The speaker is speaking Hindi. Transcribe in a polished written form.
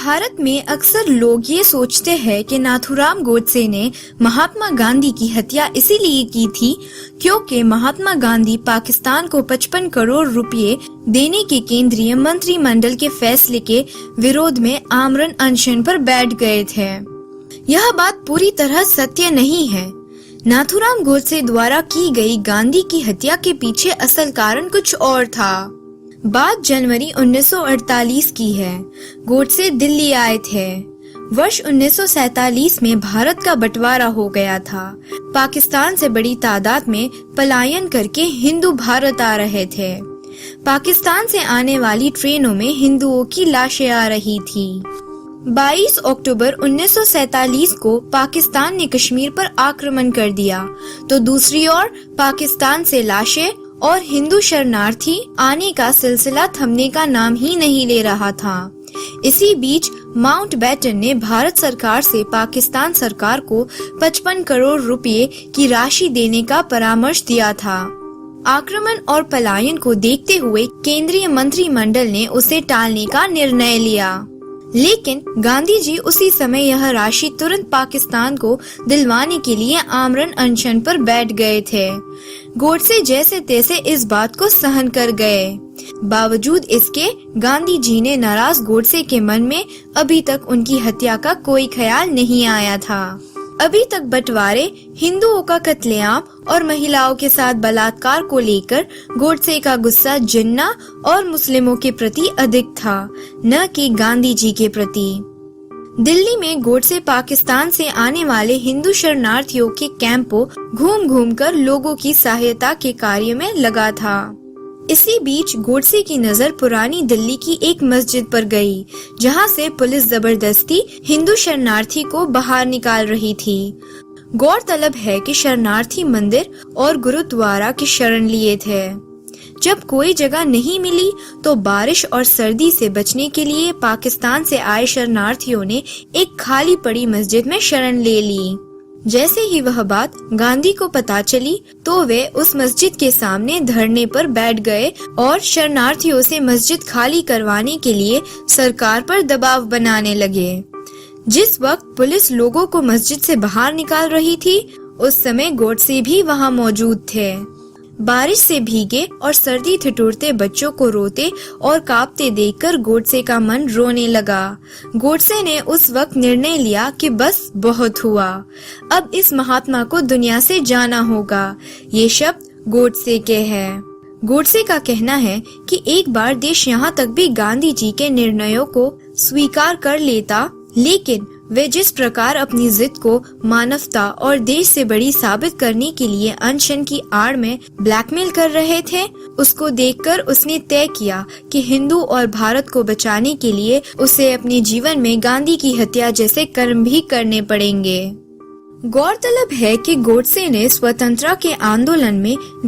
भारत में अक्सर लोग ये सोचते हैं कि नाथूराम गोडसे ने महात्मा गांधी की हत्या इसीलिए की थी क्योंकि महात्मा गांधी पाकिस्तान को 55 करोड़ रुपए देने के केंद्रीय मंत्रिमंडल के फैसले के विरोध में आमरण अनशन पर बैठ गए थे। यह बात पूरी तरह सत्य नहीं है। नाथूराम गोडसे द्वारा की गई गांधी की हत्या के पीछे असल कारण कुछ और था। बात जनवरी 1948 की है। गोडसे दिल्ली आए थे। वर्ष 1947 में भारत का बंटवारा हो गया था। पाकिस्तान से बड़ी तादाद में पलायन करके हिंदू भारत आ रहे थे। पाकिस्तान से आने वाली ट्रेनों में हिंदुओं की लाशें आ रही थी। 22 अक्टूबर 1947 को पाकिस्तान ने कश्मीर पर आक्रमण कर दिया, तो दूसरी ओर पाकिस्तान से लाशें और हिंदू शरणार्थी आने का सिलसिला थमने का नाम ही नहीं ले रहा था। इसी बीच माउंटबेटन ने भारत सरकार से पाकिस्तान सरकार को 55 करोड़ रुपए की राशि देने का परामर्श दिया था। आक्रमण और पलायन को देखते हुए केंद्रीय मंत्रिमंडल ने उसे टालने का निर्णय लिया, लेकिन गांधी जी उसी समय यह राशि तुरंत पाकिस्तान को दिलवाने के लिए आमरण अनशन पर बैठ गए थे। गोडसे जैसे तैसे इस बात को सहन कर गए। बावजूद इसके गांधी जी ने नाराज गोडसे के मन में अभी तक उनकी हत्या का कोई ख्याल नहीं आया था। अभी तक बंटवारे, हिंदुओं का कत्लेआम और महिलाओं के साथ बलात्कार को लेकर गोडसे का गुस्सा जिन्ना और मुस्लिमों के प्रति अधिक था, न कि गांधी जी के प्रति। दिल्ली में गोडसे पाकिस्तान से आने वाले हिंदू शरणार्थियों के कैंपों घूम घूम कर लोगों की सहायता के कार्य में लगा था। इसी बीच गोडसे की नजर पुरानी दिल्ली की एक मस्जिद पर गई, जहां से पुलिस जबरदस्ती हिंदू शरणार्थी को बाहर निकाल रही थी। गौरतलब है कि शरणार्थी मंदिर और गुरुद्वारा की शरण लिए थे। जब कोई जगह नहीं मिली तो बारिश और सर्दी से बचने के लिए पाकिस्तान से आए शरणार्थियों ने एक खाली पड़ी मस्जिद में शरण ले ली। जैसे ही वह बात गांधी को पता चली तो वे उस मस्जिद के सामने धरने पर बैठ गए और शरणार्थियों से मस्जिद खाली करवाने के लिए सरकार पर दबाव बनाने लगे। जिस वक्त पुलिस लोगों को मस्जिद से बाहर निकाल रही थी, उस समय गोडसे भी वहां मौजूद थे। बारिश से भीगे और सर्दी ठिठुरते बच्चों को रोते और कांपते देखकर गोडसे का मन रोने लगा। गोडसे ने उस वक्त निर्णय लिया कि बस बहुत हुआ, अब इस महात्मा को दुनिया से जाना होगा। ये शब्द गोडसे के हैं। गोडसे का कहना है कि एक बार देश यहाँ तक भी गांधी जी के निर्णयों को स्वीकार कर लेता, लेकिन वे जिस प्रकार अपनी जिद को मानवता और देश से बड़ी साबित करने के लिए अनशन की आड़ में ब्लैकमेल कर रहे थे, उसको देखकर उसने तय किया कि हिंदू और भारत को बचाने के लिए उसे अपने जीवन में गांधी की हत्या जैसे कर्म भी करने पड़ेंगे। गौरतलब है कि गोडसे ने स्वतंत्रता के आंदोलन में